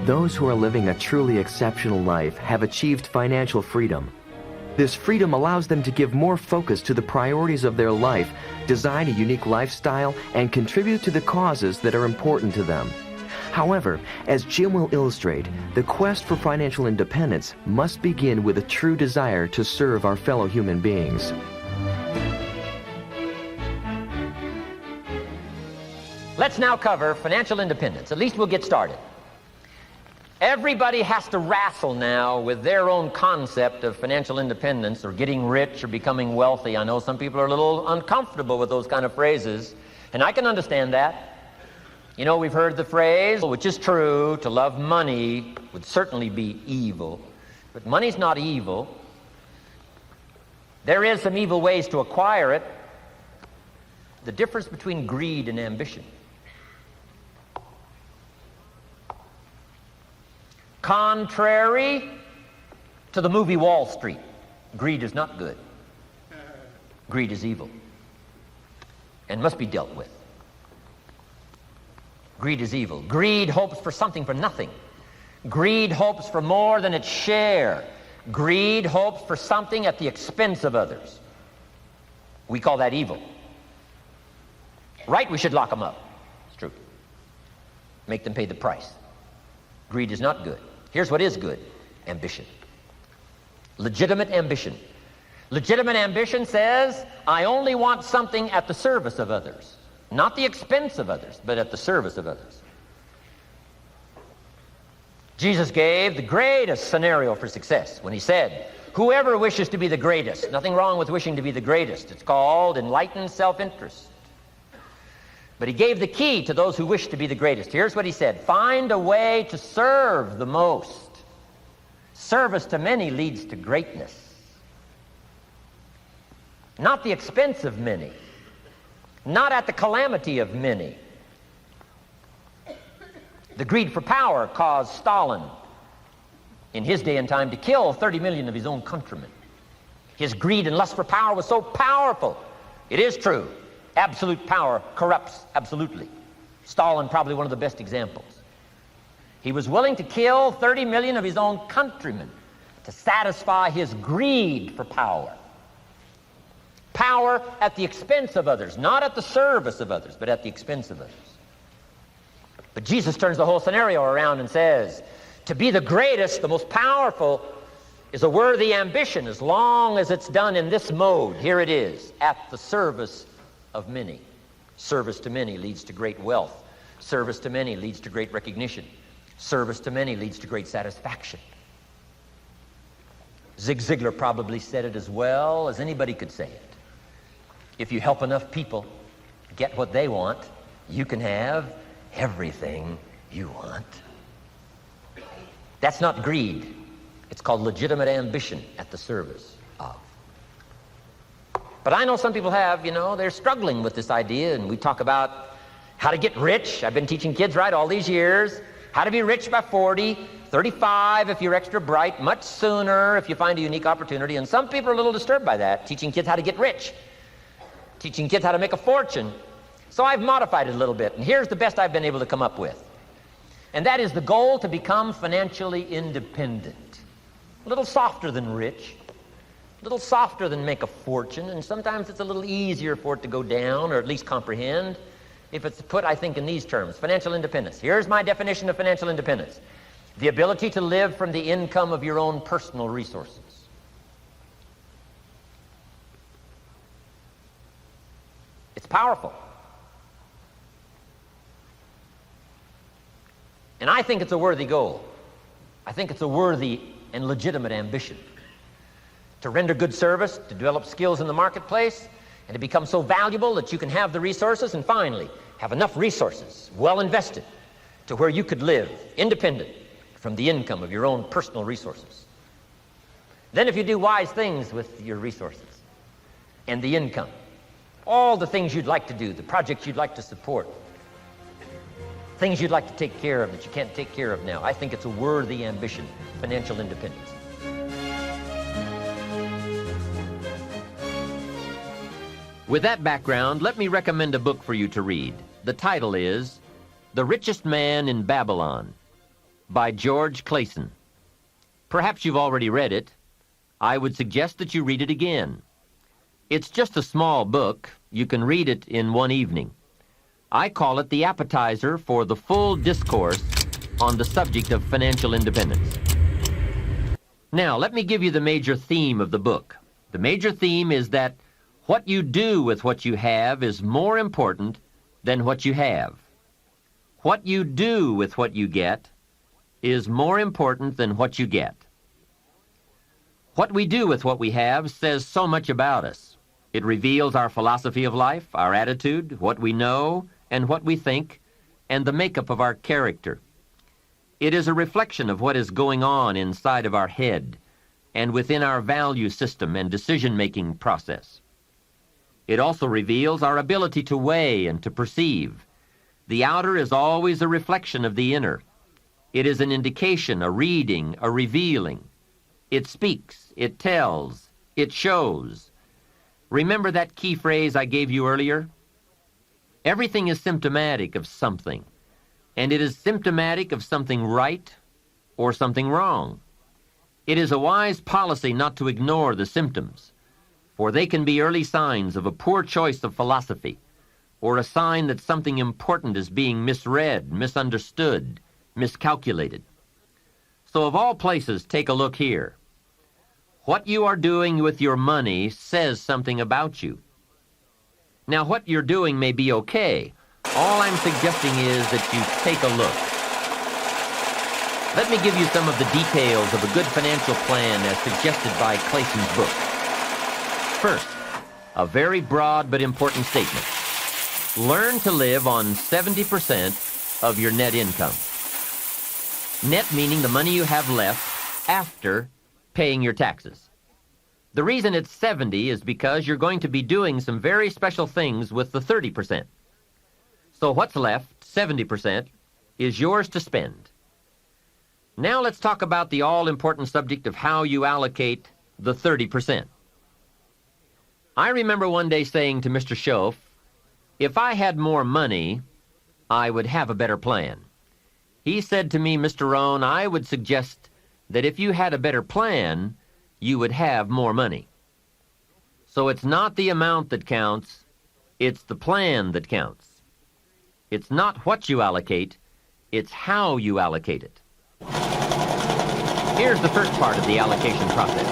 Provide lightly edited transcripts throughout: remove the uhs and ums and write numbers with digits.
Those who are living a truly exceptional life have achieved financial freedom. This freedom allows them to give more focus to the priorities of their life, design a unique lifestyle, and contribute to the causes that are important to them. However, as Jim will illustrate, the quest for financial independence must begin with a true desire to serve our fellow human beings. Let's now cover financial independence. At least we'll get started. Everybody has to wrestle now with their own concept of financial independence or getting rich or becoming wealthy. I know some people are a little uncomfortable with those kind of phrases, and I can understand that. You know, we've heard the phrase, which is true, to love money would certainly be evil. But money's not evil. There is some evil ways to acquire it. The difference between greed and ambition. Contrary to the movie Wall Street, greed is not good. Greed is evil and must be dealt with. Greed is evil. Greed hopes for something for nothing. Greed hopes for more than its share. Greed hopes for something at the expense of others. We call that evil. Right, we should lock them up. It's true. Make them pay the price. Greed is not good. Here's what is good: ambition. Legitimate ambition. Legitimate ambition says, I only want something at the service of others. Not the expense of others, but at the service of others. Jesus gave the greatest scenario for success when he said, whoever wishes to be the greatest, nothing wrong with wishing to be the greatest. It's called enlightened self-interest. But he gave the key to those who wish to be the greatest. Here's what he said: find a way to serve the most. Service to many leads to greatness. Not the expense of many. Not at the calamity of many. The greed for power caused Stalin, in his day and time, to kill 30 million of his own countrymen. His greed and lust for power was so powerful. It is true. Absolute power corrupts absolutely. Stalin, probably one of the best examples. He was willing to kill 30 million of his own countrymen to satisfy his greed for power. Power at the expense of others, not at the service of others, but at the expense of others. But Jesus turns the whole scenario around and says, to be the greatest, the most powerful, is a worthy ambition as long as it's done in this mode. Here it is, at the service of many. Service to many leads to great wealth. Service to many leads to great recognition. Service to many leads to great satisfaction. Zig Ziglar probably said it as well as anybody could say it. If you help enough people get what they want, you can have everything you want. That's not greed. It's called legitimate ambition at the service of. But I know some people have, they're struggling with this idea, and we talk about how to get rich. I've been teaching kids, all these years, how to be rich by 40, 35 if you're extra bright, much sooner if you find a unique opportunity. And some people are a little disturbed by that, teaching kids how to get rich, teaching kids how to make a fortune. So I've modified it a little bit, and here's the best I've been able to come up with. And that is the goal to become financially independent. A little softer than rich. A little softer than make a fortune, and sometimes it's a little easier for it to go down, or at least comprehend, if it's put, I think, in these terms. Financial independence. Here's my definition of financial independence: the ability to live from the income of your own personal resources. It's powerful. And I think it's a worthy goal. I think it's a worthy and legitimate ambition. To render good service, to develop skills in the marketplace, and to become so valuable that you can have the resources, and finally, have enough resources, well invested, to where you could live independent from the income of your own personal resources. Then if you do wise things with your resources and the income, all the things you'd like to do, the projects you'd like to support, things you'd like to take care of that you can't take care of now, I think it's a worthy ambition, financial independence. With that background, let me recommend a book for you to read. The title is The Richest Man in Babylon. by George Clayson. Perhaps you've already read it. I would suggest that you read it again. It's just a small book. You can read it in one evening. I call it the appetizer for the full discourse on the subject of financial independence. Now, let me give you the major theme of the book. The major theme is that what you do with what you have is more important than what you have. What you do with what you get is more important than what you get. What we do with what we have says so much about us. It reveals our philosophy of life, our attitude, what we know, and what we think, and the makeup of our character. It is a reflection of what is going on inside of our head and within our value system and decision-making process. It also reveals our ability to weigh and to perceive. The outer is always a reflection of the inner. It is an indication, a reading, a revealing. It speaks, it tells, it shows. Remember that key phrase I gave you earlier? Everything is symptomatic of something, and it is symptomatic of something right or something wrong. It is a wise policy not to ignore the symptoms, for they can be early signs of a poor choice of philosophy, or a sign that something important is being misread, misunderstood, miscalculated. So of all places, take a look here. What you are doing with your money says something about you. Now, what you're doing may be okay. All I'm suggesting is that you take a look. Let me give you some of the details of a good financial plan as suggested by Clayson's book. First, a very broad but important statement. Learn to live on 70% of your net income. Net meaning the money you have left after paying your taxes. The reason it's 70 is because you're going to be doing some very special things with the 30%. So what's left, 70%, is yours to spend. Now let's talk about the all-important subject of how you allocate the 30%. I remember one day saying to Mr. Schoaf, if I had more money, I would have a better plan. He said to me, Mr. Rohn, I would suggest that if you had a better plan, you would have more money. So it's not the amount that counts, it's the plan that counts. It's not what you allocate, it's how you allocate it. Here's the first part of the allocation process.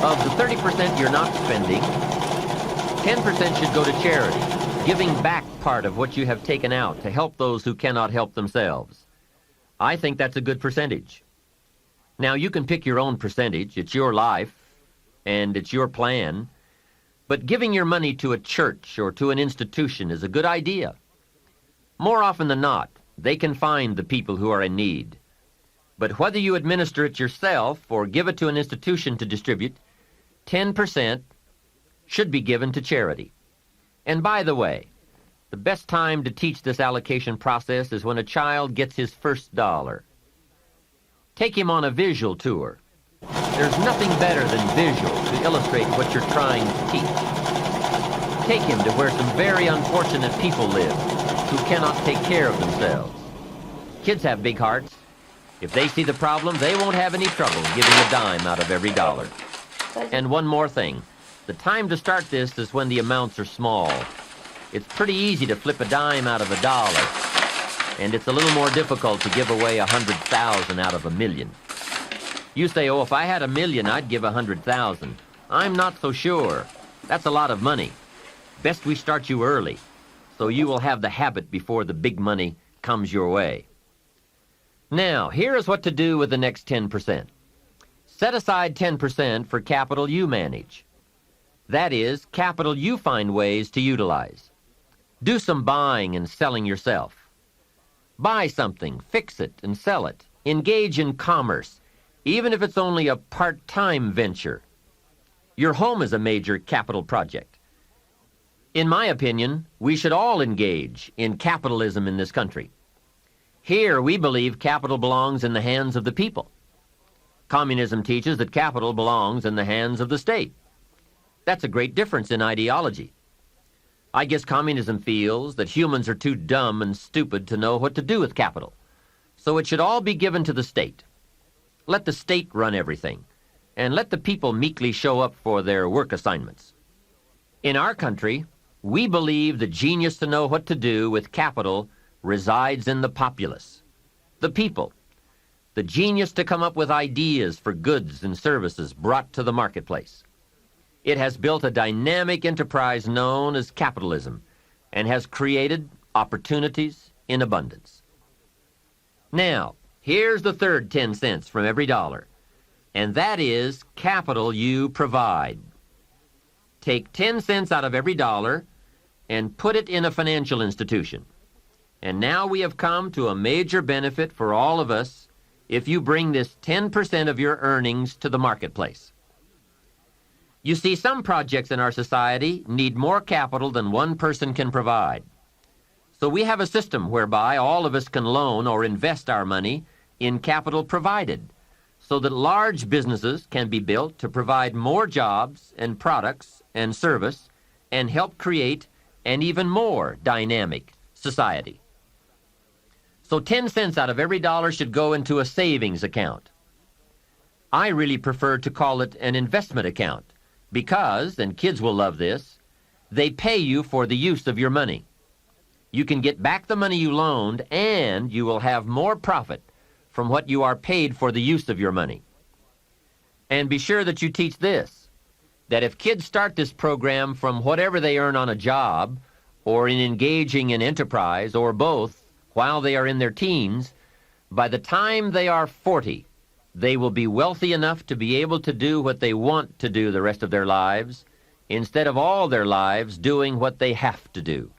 Of the 30% you're not spending, 10% should go to charity, giving back part of what you have taken out to help those who cannot help themselves. I think that's a good percentage. Now, you can pick your own percentage. It's your life, and it's your plan. But giving your money to a church or to an institution is a good idea. More often than not, they can find the people who are in need. But whether you administer it yourself or give it to an institution to distribute, 10% should be given to charity. And by the way, the best time to teach this allocation process is when a child gets his first dollar. Take him on a visual tour. There's nothing better than visual to illustrate what you're trying to teach. Take him to where some very unfortunate people live who cannot take care of themselves. Kids have big hearts. If they see the problem, they won't have any trouble giving a dime out of every dollar. And one more thing. The time to start this is when the amounts are small. It's pretty easy to flip a dime out of a dollar, and it's a little more difficult to give away 100,000 out of a million. You say, oh, if I had $1 million, I'd give 100,000. I'm not so sure. That's a lot of money. Best we start you early, so you will have the habit before the big money comes your way. Now, here is what to do with the next 10%. Set aside 10% for capital you manage. That is, capital you find ways to utilize. Do some buying and selling yourself. Buy something, fix it, and sell it. Engage in commerce, even if it's only a part-time venture. Your home is a major capital project. In my opinion, we should all engage in capitalism in this country. Here, we believe capital belongs in the hands of the people. Communism teaches that capital belongs in the hands of the state. That's a great difference in ideology. I guess communism feels that humans are too dumb and stupid to know what to do with capital. So it should all be given to the state. Let the state run everything, and let the people meekly show up for their work assignments. In our country, we believe the genius to know what to do with capital resides in the populace, the people, the genius to come up with ideas for goods and services brought to the marketplace. It has built a dynamic enterprise known as capitalism and has created opportunities in abundance. Now, here's the third 10 cents from every dollar, and that is capital you provide. Take 10 cents out of every dollar and put it in a financial institution. And now we have come to a major benefit for all of us if you bring this 10% of your earnings to the marketplace. You see, some projects in our society need more capital than one person can provide. So we have a system whereby all of us can loan or invest our money in capital provided, so that large businesses can be built to provide more jobs and products and service and help create an even more dynamic society. So 10 cents out of every dollar should go into a savings account. I really prefer to call it an investment account because, and kids will love this, they pay you for the use of your money. You can get back the money you loaned, and you will have more profit from what you are paid for the use of your money. And be sure that you teach this, that if kids start this program from whatever they earn on a job or in engaging in enterprise or both while they are in their teens, by the time they are 40, they will be wealthy enough to be able to do what they want to do the rest of their lives instead of all their lives doing what they have to do.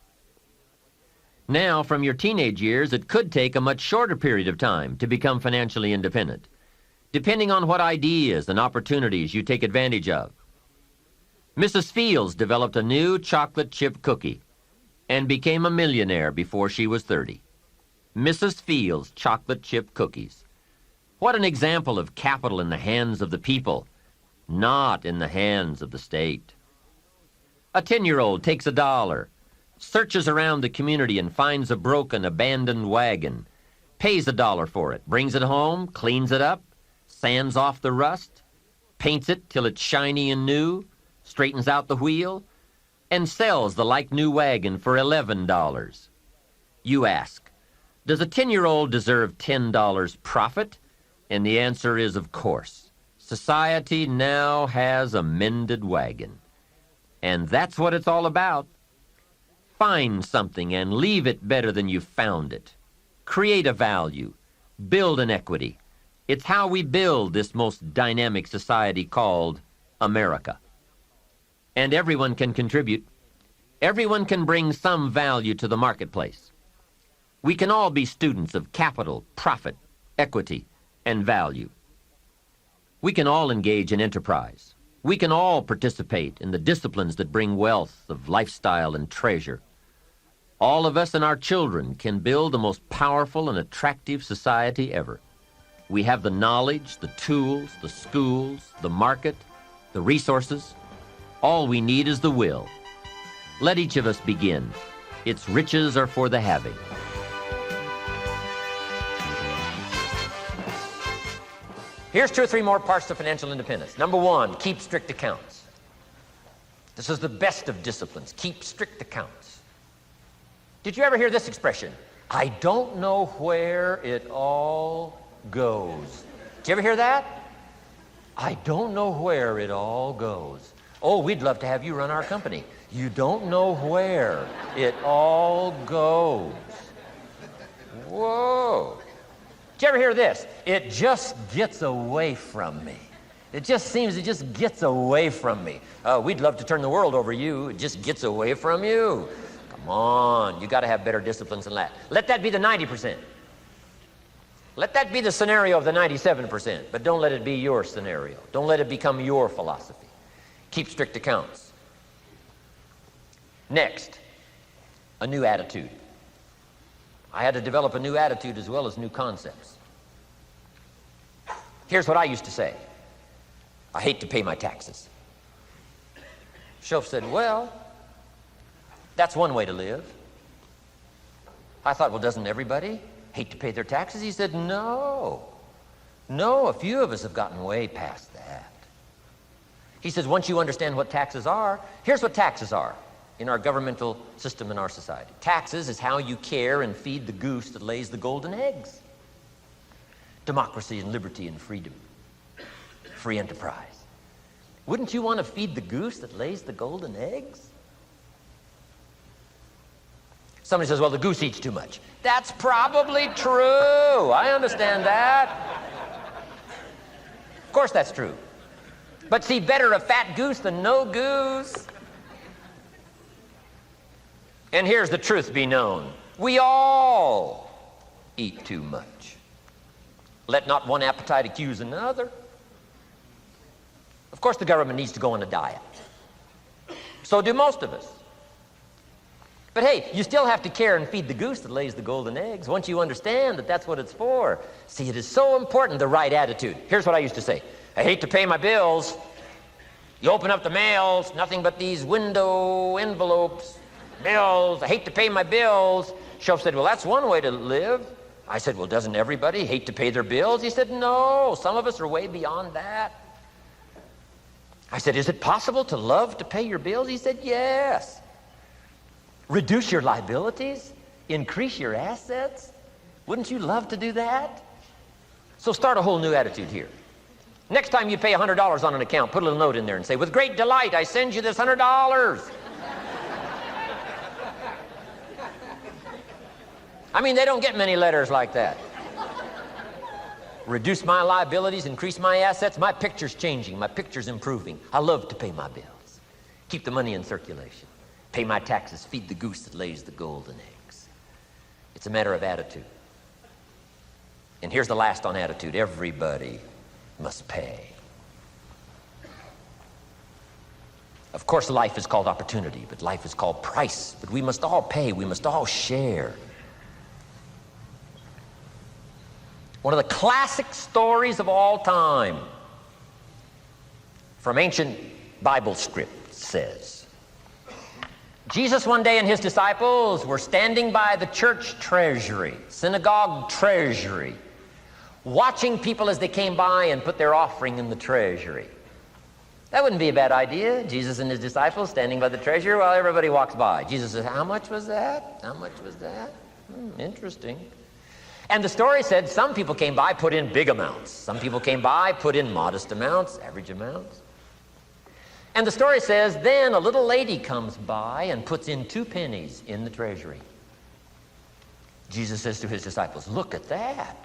Now, from your teenage years, it could take a much shorter period of time to become financially independent, depending on what ideas and opportunities you take advantage of. Mrs. Fields developed a new chocolate chip cookie and became a millionaire before she was 30. Mrs. Fields chocolate chip cookies. What an example of capital in the hands of the people, not in the hands of the state. A 10-year-old takes $1, searches around the community and finds a broken, abandoned wagon, pays $1 for it, brings it home, cleans it up, sands off the rust, paints it till it's shiny and new, straightens out the wheel, and sells the like-new wagon for $11. You ask, does a 10-year-old deserve $10 profit? And the answer is, of course. Society now has a mended wagon. And that's what it's all about. Find something and leave it better than you found it. Create a value. Build an equity. It's how we build this most dynamic society called America. And everyone can contribute. Everyone can bring some value to the marketplace. We can all be students of capital, profit, equity, and value. We can all engage in enterprise. We can all participate in the disciplines that bring wealth of lifestyle and treasure. All of us and our children can build the most powerful and attractive society ever. We have the knowledge, the tools, the schools, the market, the resources. All we need is the will. Let each of us begin. Its riches are for the having. Here's 2 or 3 more parts to financial independence. Number 1, keep strict accounts. This is the best of disciplines. Keep strict accounts. Did you ever hear this expression? I don't know where it all goes. Did you ever hear that? I don't know where it all goes. Oh, we'd love to have you run our company. You don't know where it all goes. Whoa. Did you ever hear this? It just gets away from me. It just gets away from me. We'd love to turn the world over you. It just gets away from you. Come on, you got to have better disciplines than that. Let that be the 90%. Let that be the scenario of the 97%, but don't let it be your scenario. Don't let it become your philosophy. Keep strict accounts. Next, a new attitude. I had to develop a new attitude as well as new concepts. Here's what I used to say. I hate to pay my taxes. Shoaff said, well, that's one way to live. I thought, well, doesn't everybody? hate to pay their taxes? He said, no. No, a few of us have gotten way past that. He says, once you understand what taxes are, here's what taxes are in our governmental system in our society. Taxes is how you care and feed the goose that lays the golden eggs. Democracy and liberty and freedom. Free enterprise. Wouldn't you want to feed the goose that lays the golden eggs? Somebody says, well, the goose eats too much. That's probably true. I understand that. Of course that's true. But see, better a fat goose than no goose. And here's the truth be known. We all eat too much. Let not one appetite accuse another. Of course the government needs to go on a diet. So do most of us. But hey, you still have to care and feed the goose that lays the golden eggs once you understand that that's what it's for. See, it is so important, the right attitude. Here's what I used to say. I hate to pay my bills. You open up the mails, nothing but these window envelopes, bills. I hate to pay my bills. Shoaff said, well, that's one way to live. I said, well, doesn't everybody hate to pay their bills? He said, no, some of us are way beyond that. I said, is it possible to love to pay your bills? He said, yes. Reduce your liabilities, increase your assets. Wouldn't you love to do that? So start a whole new attitude here. Next time you pay $100 on an account, put a little note in there and say, with great delight, I send you this $100. I mean, they don't get many letters like that. Reduce my liabilities, increase my assets. My picture's changing. My picture's improving. I love to pay my bills. Keep the money in circulation. Pay my taxes. Feed the goose that lays the golden eggs. It's a matter of attitude. And here's the last on attitude. Everybody must pay. Of course, life is called opportunity, but life is called price. But we must all pay. We must all share. One of the classic stories of all time from ancient Bible script says, Jesus one day and his disciples were standing by the church treasury, synagogue treasury, watching people as they came by and put their offering in the treasury. That wouldn't be a bad idea. Jesus and his disciples standing by the treasury while everybody walks by. Jesus says, how much was that? How much was that? Interesting. And the story said some people came by, put in big amounts. Some people came by, put in modest amounts, average amounts. And the story says, then a little lady comes by and puts in 2 pennies in the treasury. Jesus says to his disciples, look at that.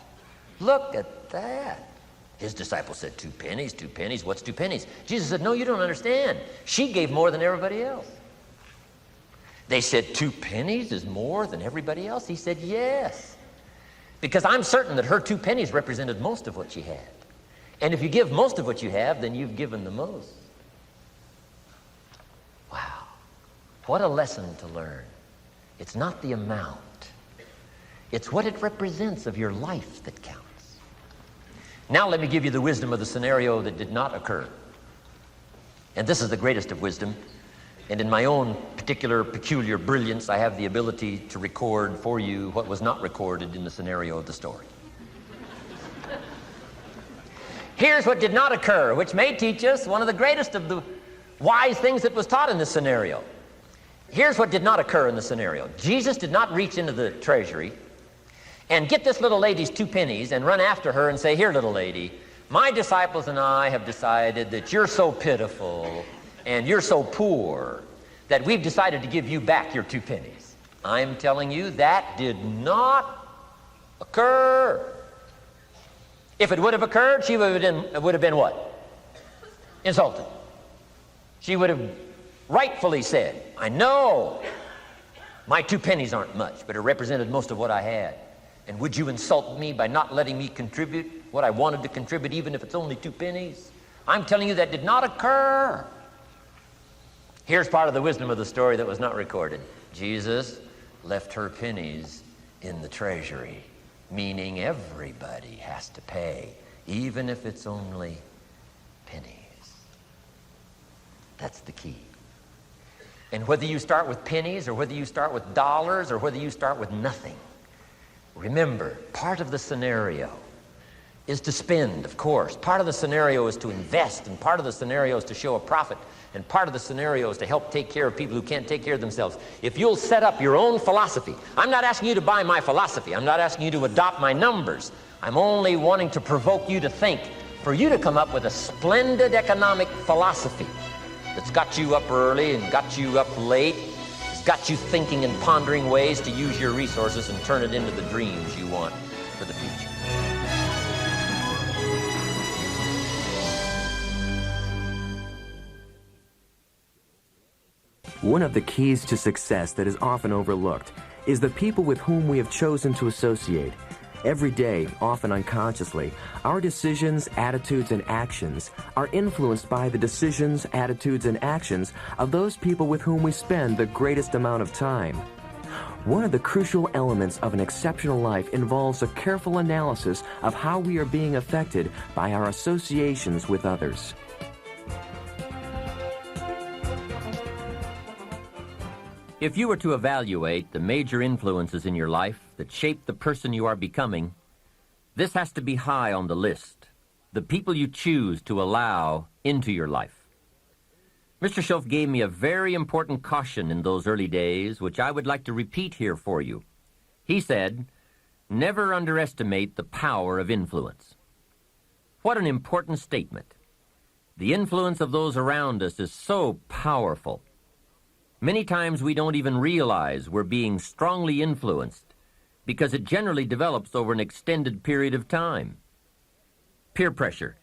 Look at that. His disciples said, 2 pennies, 2 pennies. What's 2 pennies? Jesus said, no, you don't understand. She gave more than everybody else. They said, 2 pennies is more than everybody else? He said, yes. Because I'm certain that her 2 pennies represented most of what she had. And if you give most of what you have, then you've given the most. Wow. What a lesson to learn. It's not the amount. It's what it represents of your life that counts. Now let me give you the wisdom of the scenario that did not occur. And this is the greatest of wisdom. And in my own particular, peculiar brilliance, I have the ability to record for you what was not recorded in the scenario of the story. Here's what did not occur, which may teach us one of the greatest of the wise things that was taught in this scenario. Here's what did not occur in the scenario. Jesus did not reach into the treasury and get this little lady's 2 pennies and run after her and say, here, little lady, my disciples and I have decided that you're so pitiful and you're so poor that we've decided to give you back your 2 pennies. I'm telling you, that did not occur. If it would have occurred, she would have been what? Insulted. She would have rightfully said, I know my 2 pennies aren't much, but it represented most of what I had. And would you insult me by not letting me contribute what I wanted to contribute, even if it's only 2 pennies? I'm telling you, that did not occur. Here's part of the wisdom of the story that was not recorded. Jesus left her pennies in the treasury, meaning everybody has to pay, even if it's only pennies. That's the key. And whether you start with pennies or whether you start with dollars or whether you start with nothing, Remember, part of the scenario is to spend, of course. Part of the scenario is to invest, and part of the scenario is to show a profit, and part of the scenario is to help take care of people who can't take care of themselves. If you'll set up your own philosophy, I'm not asking you to buy my philosophy. I'm not asking you to adopt my numbers. I'm only wanting to provoke you to think, for you to come up with a splendid economic philosophy that's got you up early and got you up late. It's got you thinking and pondering ways to use your resources and turn it into the dreams you want for the future. One of the keys to success that is often overlooked is the people with whom we have chosen to associate. Every day, often unconsciously, our decisions, attitudes, and actions are influenced by the decisions, attitudes, and actions of those people with whom we spend the greatest amount of time. One of the crucial elements of an exceptional life involves a careful analysis of how we are being affected by our associations with others. If you were to evaluate the major influences in your life that shape the person you are becoming, this has to be high on the list, the people you choose to allow into your life. Mr. Schoaf gave me a very important caution in those early days, which I would like to repeat here for you. He said, never underestimate the power of influence. What an important statement. The influence of those around us is so powerful. Many times we don't even realize we're being strongly influenced because it generally develops over an extended period of time. Peer pressure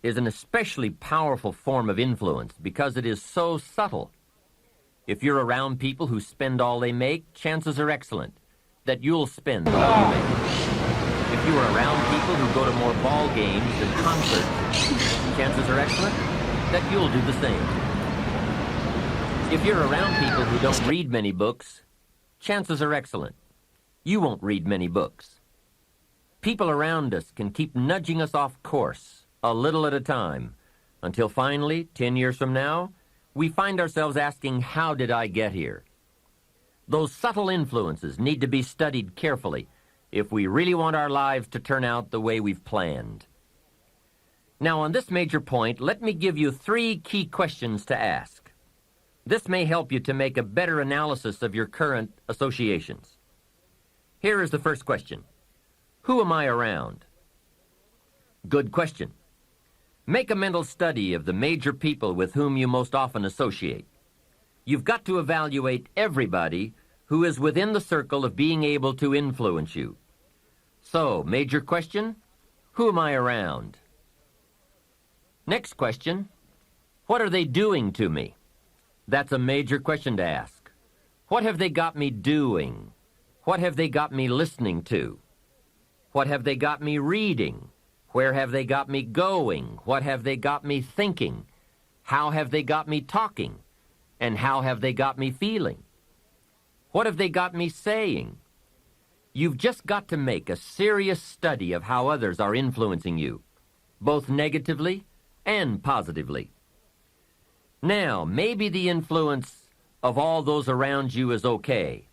is an especially powerful form of influence because it is so subtle. If you're around people who spend all they make, chances are excellent that you'll spend all you make. If you are around people who go to more ball games than concerts, chances are excellent that you'll do the same. If you're around people who don't read many books, chances are excellent you won't read many books. People around us can keep nudging us off course, a little at a time, until finally, 10 years from now, we find ourselves asking, how did I get here? Those subtle influences need to be studied carefully if we really want our lives to turn out the way we've planned. Now, on this major point, let me give you 3 key questions to ask. This may help you to make a better analysis of your current associations. Here is the first question. Who am I around? Good question. Make a mental study of the major people with whom you most often associate. You've got to evaluate everybody who is within the circle of being able to influence you. So, major question, who am I around? Next question, what are they doing to me? That's a major question to ask. What have they got me doing? What have they got me listening to? What have they got me reading? Where have they got me going? What have they got me thinking? How have they got me talking? And how have they got me feeling? What have they got me saying? You've just got to make a serious study of how others are influencing you, both negatively and positively. Now, maybe the influence of all those around you is okay,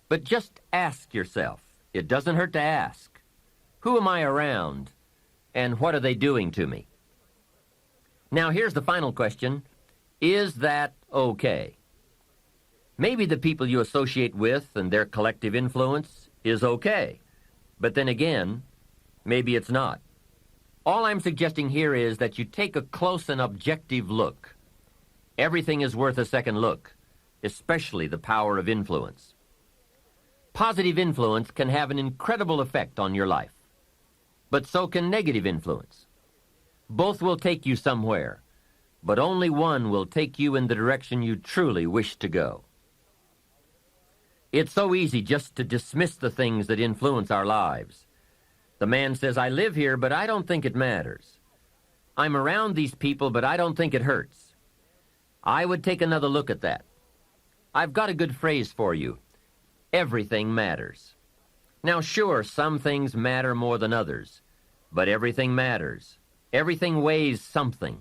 but just ask yourself. It doesn't hurt to ask. Who am I around, and what are they doing to me? Now, here's the final question. Is that okay? Maybe the people you associate with and their collective influence is okay, but then again, maybe it's not. All I'm suggesting here is that you take a close and objective look. Everything is worth a second look, especially the power of influence. Positive influence can have an incredible effect on your life, but so can negative influence. Both will take you somewhere, but only one will take you in the direction you truly wish to go. It's so easy just to dismiss the things that influence our lives. The man says, I live here, but I don't think it matters. I'm around these people, but I don't think it hurts. I would take another look at that. I've got a good phrase for you. Everything matters. Now, sure, some things matter more than others, but everything matters. Everything weighs something.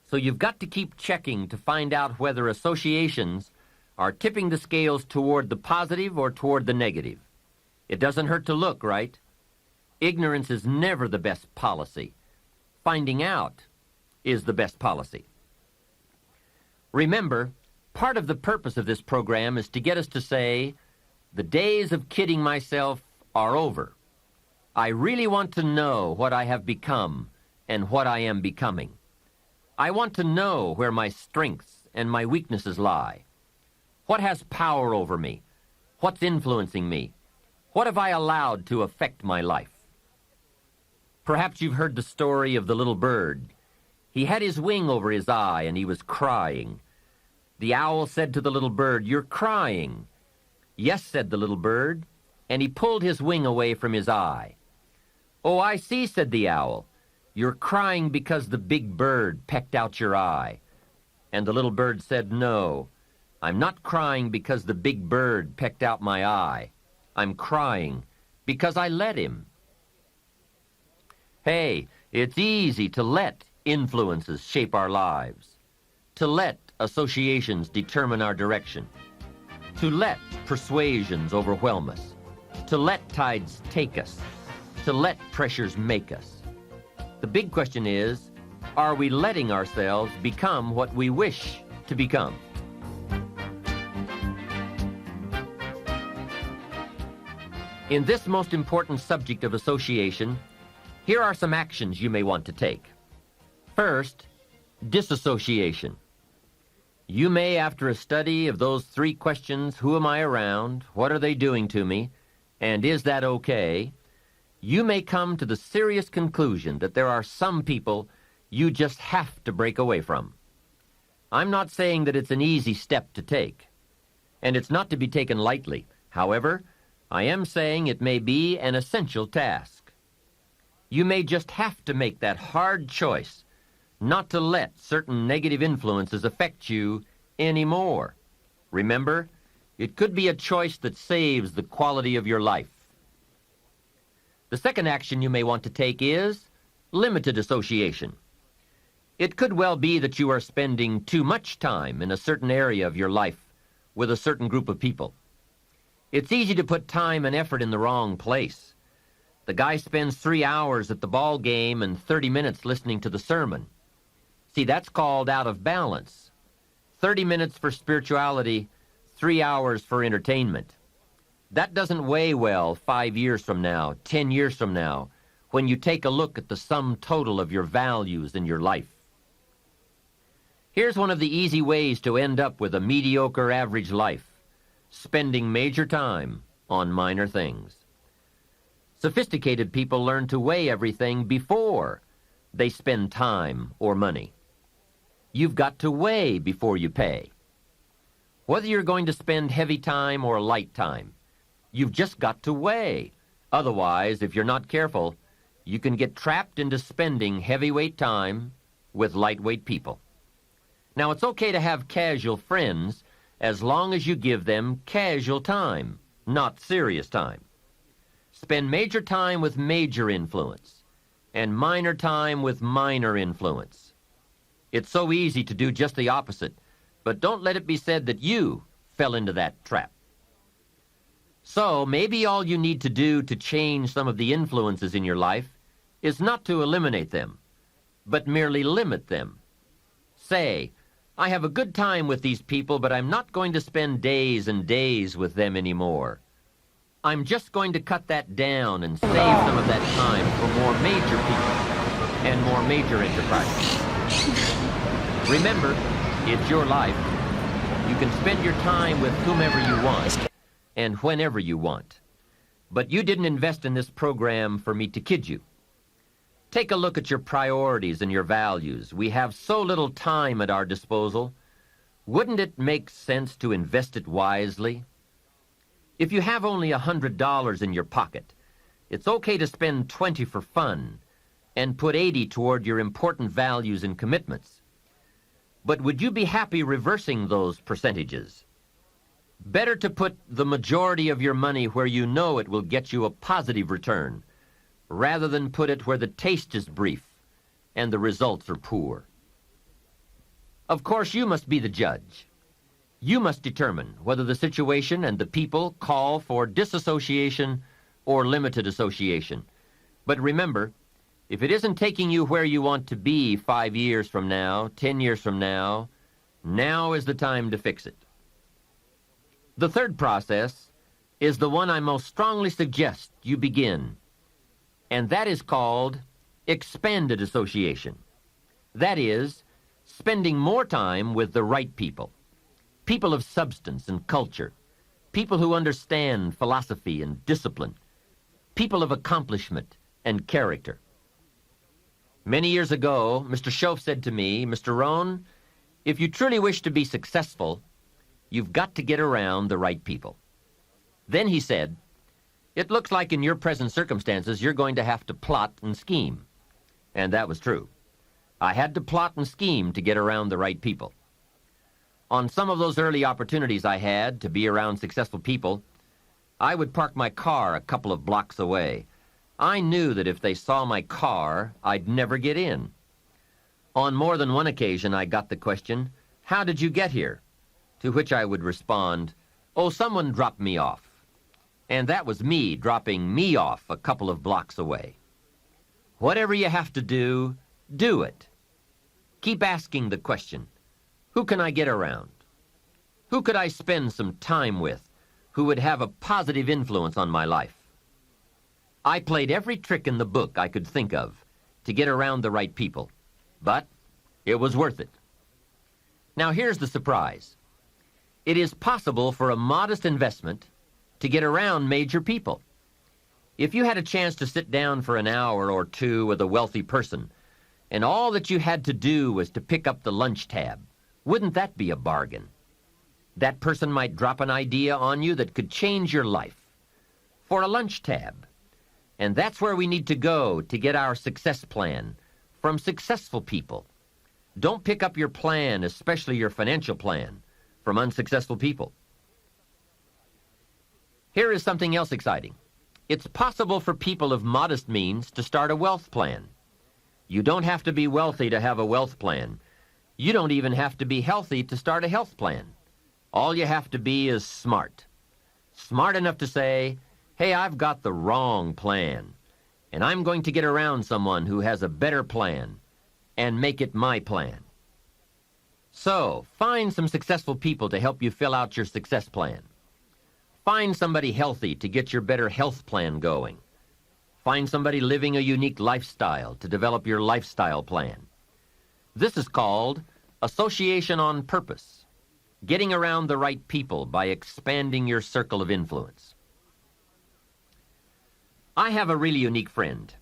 So you've got to keep checking to find out whether associations are tipping the scales toward the positive or toward the negative. It doesn't hurt to look, right? Ignorance is never the best policy. Finding out is the best policy. Remember, part of the purpose of this program is to get us to say, the days of kidding myself are over. I really want to know what I have become and what I am becoming. I want to know where my strengths and my weaknesses lie. What has power over me? What's influencing me? What have I allowed to affect my life? Perhaps you've heard the story of the little bird. He had his wing over his eye and he was crying. The owl said to the little bird, "You're crying." "Yes," said the little bird, and he pulled his wing away from his eye. "Oh, I see," said the owl. "You're crying because the big bird pecked out your eye." And the little bird said, "No, I'm not crying because the big bird pecked out my eye. I'm crying because I let him." Hey, it's easy to let influences shape our lives, to let associations determine our direction, to let persuasions overwhelm us, to let tides take us, to let pressures make us. The big question is, are we letting ourselves become what we wish to become? In this most important subject of association, here are some actions you may want to take. First, disassociation. You may, after a study of those 3 questions, who am I around, what are they doing to me, and is that okay, you may come to the serious conclusion that there are some people you just have to break away from. I'm not saying that it's an easy step to take, and it's not to be taken lightly. However, I am saying it may be an essential task. You may just have to make that hard choice not to let certain negative influences affect you anymore. Remember, it could be a choice that saves the quality of your life. The second action you may want to take is limited association. It could well be that you are spending too much time in a certain area of your life with a certain group of people. It's easy to put time and effort in the wrong place. The guy spends 3 hours at the ball game and 30 minutes listening to the sermon. See, that's called out of balance. 30 minutes for spirituality, 3 hours for entertainment. That doesn't weigh well 5 years from now, 10 years from now, when you take a look at the sum total of your values in your life. Here's one of the easy ways to end up with a mediocre average life: spending major time on minor things. Sophisticated people learn to weigh everything before they spend time or money. You've got to weigh before you pay. Whether you're going to spend heavy time or light time, you've just got to weigh. Otherwise, if you're not careful, you can get trapped into spending heavyweight time with lightweight people. Now, it's okay to have casual friends as long as you give them casual time, not serious time. Spend major time with major influence and minor time with minor influence. It's so easy to do just the opposite, but don't let it be said that you fell into that trap. So maybe all you need to do to change some of the influences in your life is not to eliminate them, but merely limit them. Say, I have a good time with these people, but I'm not going to spend days and days with them anymore. I'm just going to cut that down and save some of that time for more major people and more major enterprises. Remember, it's your life. You can spend your time with whomever you want and whenever you want. But you didn't invest in this program for me to kid you. Take a look at your priorities and your values. We have so little time at our disposal. Wouldn't it make sense to invest it wisely? If you have only $100 in your pocket, it's okay to spend $20 for fun and put $80 toward your important values and commitments. But would you be happy reversing those percentages? Better to put the majority of your money where you know it will get you a positive return, rather than put it where the taste is brief and the results are poor. Of course, you must be the judge. You must determine whether the situation and the people call for disassociation or limited association. But remember, if it isn't taking you where you want to be 5 years from now, 10 years from now, now is the time to fix it. The third process is the one I most strongly suggest you begin, and that is called expanded association. That is, spending more time with the right people, people of substance and culture, people who understand philosophy and discipline, people of accomplishment and character. Many years ago, Mr. Schoaf said to me, "Mr. Rohn, if you truly wish to be successful, you've got to get around the right people." Then he said, "It looks like in your present circumstances you're going to have to plot and scheme." And that was true. I had to plot and scheme to get around the right people. On some of those early opportunities I had to be around successful people, I would park my car a couple of blocks away. I knew that if they saw my car, I'd never get in. On more than one occasion, I got the question, "How did you get here?" To which I would respond, "Oh, someone dropped me off." And that was me dropping me off a couple of blocks away. Whatever you have to do, do it. Keep asking the question, who can I get around? Who could I spend some time with who would have a positive influence on my life? I played every trick in the book I could think of to get around the right people, but it was worth it. Now here's the surprise. It is possible for a modest investment to get around major people. If you had a chance to sit down for an hour or two with a wealthy person, and all that you had to do was to pick up the lunch tab, wouldn't that be a bargain? That person might drop an idea on you that could change your life. For a lunch tab. And that's where we need to go to get our success plan, from successful people. Don't pick up your plan, especially your financial plan, from unsuccessful people. Here is something else exciting. It's possible for people of modest means to start a wealth plan. You don't have to be wealthy to have a wealth plan. You don't even have to be healthy to start a health plan. All you have to be is smart. Smart enough to say, "Hey, I've got the wrong plan, and I'm going to get around someone who has a better plan and make it my plan." So, find some successful people to help you fill out your success plan. Find somebody healthy to get your better health plan going. Find somebody living a unique lifestyle to develop your lifestyle plan. This is called association on purpose, getting around the right people by expanding your circle of influence. I have a really unique friend.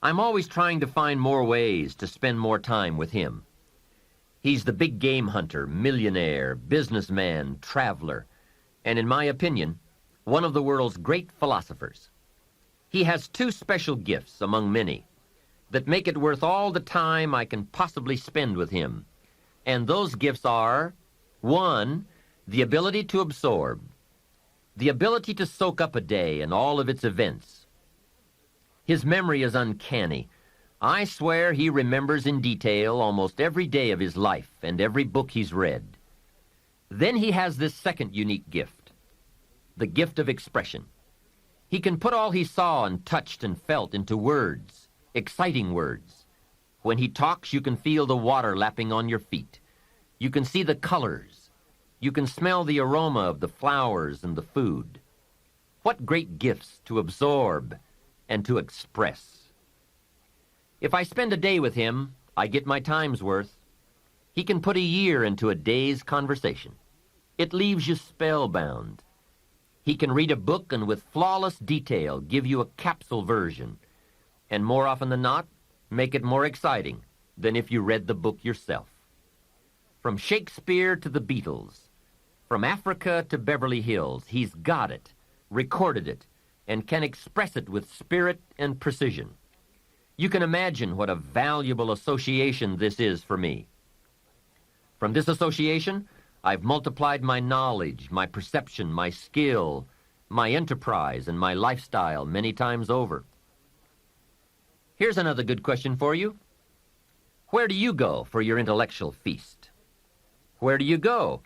I'm always trying to find more ways to spend more time with him. He's the big game hunter, millionaire, businessman, traveler, and in my opinion, one of the world's great philosophers. He has two special gifts among many that make it worth all the time I can possibly spend with him. And those gifts are, 1, the ability to absorb, the ability to soak up a day and all of its events. His memory is uncanny. I swear he remembers in detail almost every day of his life and every book he's read. Then he has this second unique gift, the gift of expression. He can put all he saw and touched and felt into words, exciting words. When he talks, you can feel the water lapping on your feet. You can see the colors. You can smell the aroma of the flowers and the food. What great gifts to absorb and to express. If I spend a day with him, I get my time's worth. He can put a year into a day's conversation. It leaves you spellbound. He can read a book and with flawless detail give you a capsule version, and more often than not, make it more exciting than if you read the book yourself. From Shakespeare to the Beatles, from Africa to Beverly Hills, he's got it, recorded it, and can express it with spirit and precision. You can imagine what a valuable association this is for me. From this association, I've multiplied my knowledge, my perception, my skill, my enterprise, and my lifestyle many times over. Here's another good question for you. Where do you go for your intellectual feast? Where do you go?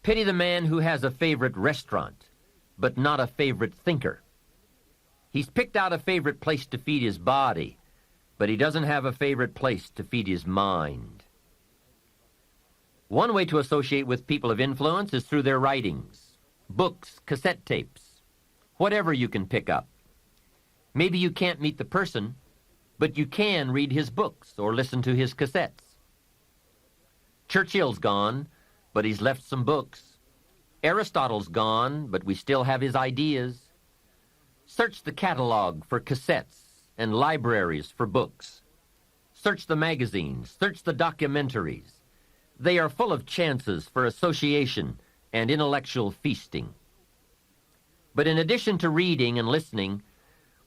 Pity the man who has a favorite restaurant, but not a favorite thinker. He's picked out a favorite place to feed his body, but he doesn't have a favorite place to feed his mind. One way to associate with people of influence is through their writings, books, cassette tapes, whatever you can pick up. Maybe you can't meet the person, but you can read his books or listen to his cassettes. Churchill's gone, but he's left some books. Aristotle's gone, but we still have his ideas. Search the catalog for cassettes and libraries for books. Search the magazines, search the documentaries. They are full of chances for association and intellectual feasting. But in addition to reading and listening,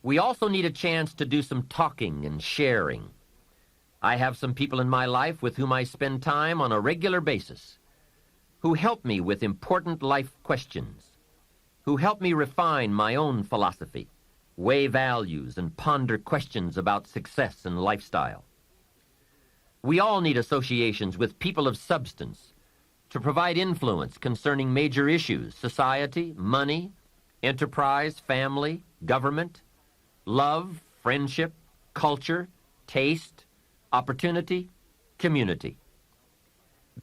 we also need a chance to do some talking and sharing. I have some people in my life with whom I spend time on a regular basis, who help me with important life questions, who help me refine my own philosophy, weigh values, and ponder questions about success and lifestyle. We all need associations with people of substance to provide influence concerning major issues: society, money, enterprise, family, government, love, friendship, culture, taste, opportunity, community.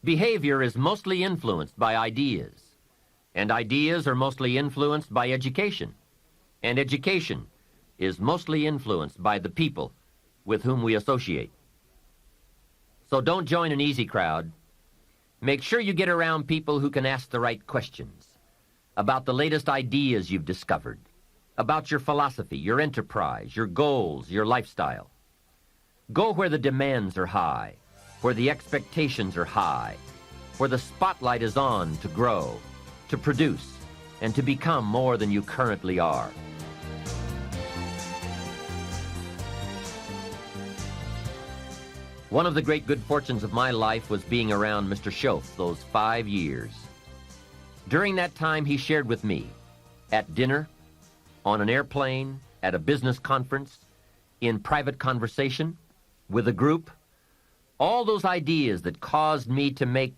Behavior is mostly influenced by ideas, and ideas are mostly influenced by education, and education is mostly influenced by the people with whom we associate. So don't join an easy crowd. Make sure you get around people who can ask the right questions about the latest ideas you've discovered, about your philosophy, your enterprise, your goals, your lifestyle. Go where the demands are high, where the expectations are high, where the spotlight is on to grow, to produce, and to become more than you currently are. One of the great good fortunes of my life was being around Mr. Shoaff those 5 years. During that time, he shared with me, at dinner, on an airplane, at a business conference, in private conversation, with a group, all those ideas that caused me to make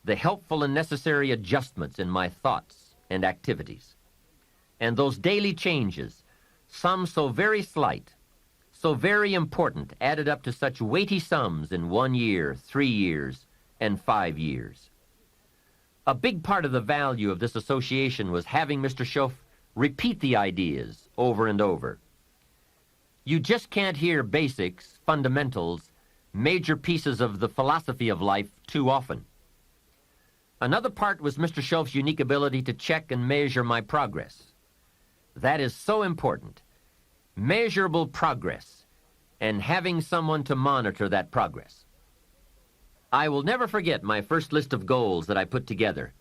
the helpful and necessary adjustments in my thoughts and activities. And those daily changes, some so very slight, so very important, added up to such weighty sums in 1 year, 3 years, and 5 years. A big part of the value of this association was having Mr. Shoaff repeat the ideas over and over. You just can't hear basics, fundamentals, major pieces of the philosophy of life too often. Another part was Mr. Shoaff's unique ability to check and measure my progress. That is so important. Measurable progress, and having someone to monitor that progress. I will never forget my first list of goals that I put together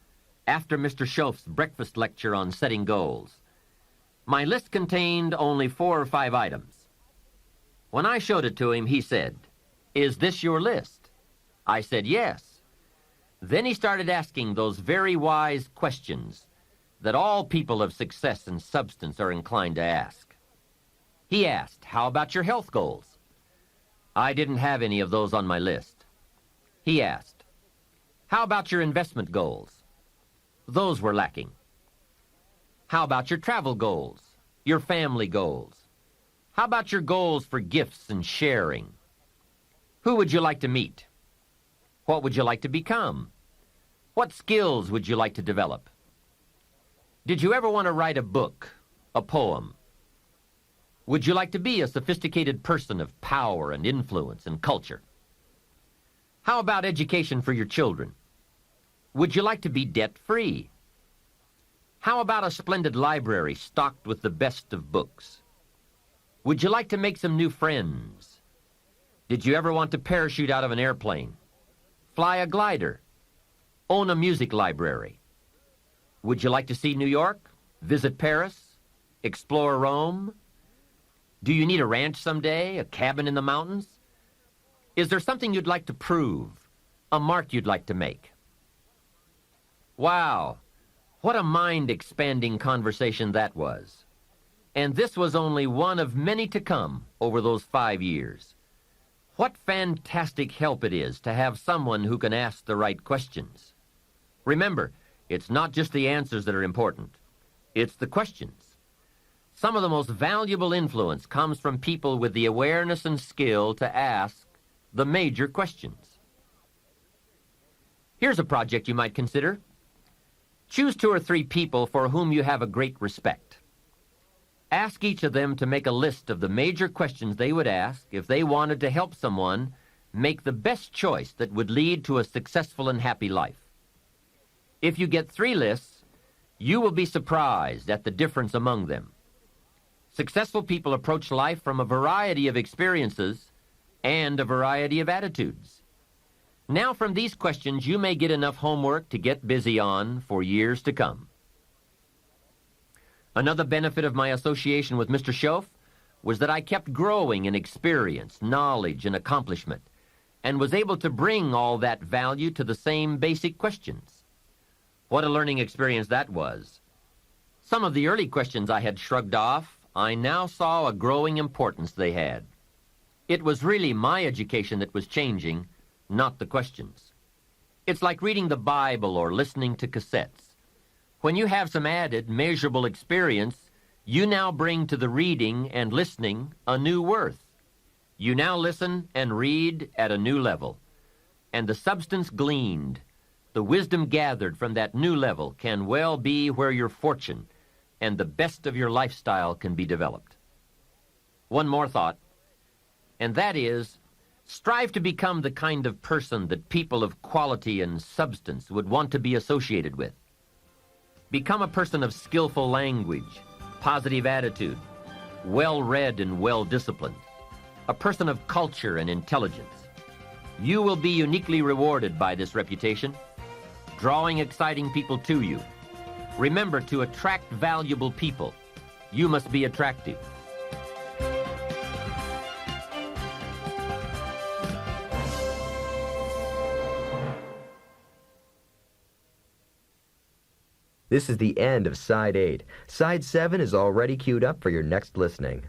after Mr. Shoaff's breakfast lecture on setting goals. My list contained only 4 or 5 items. When I showed it to him, he said, "Is this your list?" I said, "Yes." Then he started asking those very wise questions that all people of success and substance are inclined to ask. He asked, "How about your health goals?" I didn't have any of those on my list. He asked, "How about your investment goals?" Those were lacking. How about your travel goals, your family goals? How about your goals for gifts and sharing? Who would you like to meet? What would you like to become? What skills would you like to develop? Did you ever want to write a book, a poem? Would you like to be a sophisticated person of power and influence and culture? How about education for your children? Would you like to be debt-free? How about a splendid library stocked with the best of books? Would you like to make some new friends? Did you ever want to parachute out of an airplane? Fly a glider? Own a music library? Would you like to see New York? Visit Paris? Explore Rome? Do you need a ranch someday? A cabin in the mountains? Is there something you'd like to prove? A mark you'd like to make? Wow, what a mind-expanding conversation that was. And this was only one of many to come over those 5 years. What fantastic help it is to have someone who can ask the right questions. Remember, it's not just the answers that are important. It's the questions. Some of the most valuable influence comes from people with the awareness and skill to ask the major questions. Here's a project you might consider. Choose 2 or 3 people for whom you have a great respect. Ask each of them to make a list of the major questions they would ask if they wanted to help someone make the best choice that would lead to a successful and happy life. If you get 3 lists, you will be surprised at the difference among them. Successful people approach life from a variety of experiences and a variety of attitudes. Now, from these questions, you may get enough homework to get busy on for years to come. Another benefit of my association with Mr. Schoaf was that I kept growing in experience, knowledge, and accomplishment, and was able to bring all that value to the same basic questions. What a learning experience that was. Some of the early questions I had shrugged off, I now saw a growing importance they had. It was really my education that was changing, not the questions. It's like reading the Bible or listening to cassettes. When you have some added, measurable experience, you now bring to the reading and listening a new worth. You now listen and read at a new level. And the substance gleaned, the wisdom gathered from that new level can well be where your fortune and the best of your lifestyle can be developed. One more thought, and that is, strive to become the kind of person that people of quality and substance would want to be associated with. Become a person of skillful language, positive attitude, well-read and well-disciplined, a person of culture and intelligence. You will be uniquely rewarded by this reputation, drawing exciting people to you. Remember, to attract valuable people, you must be attractive. This is the end of Side 8. Side 7 is already queued up for your next listening.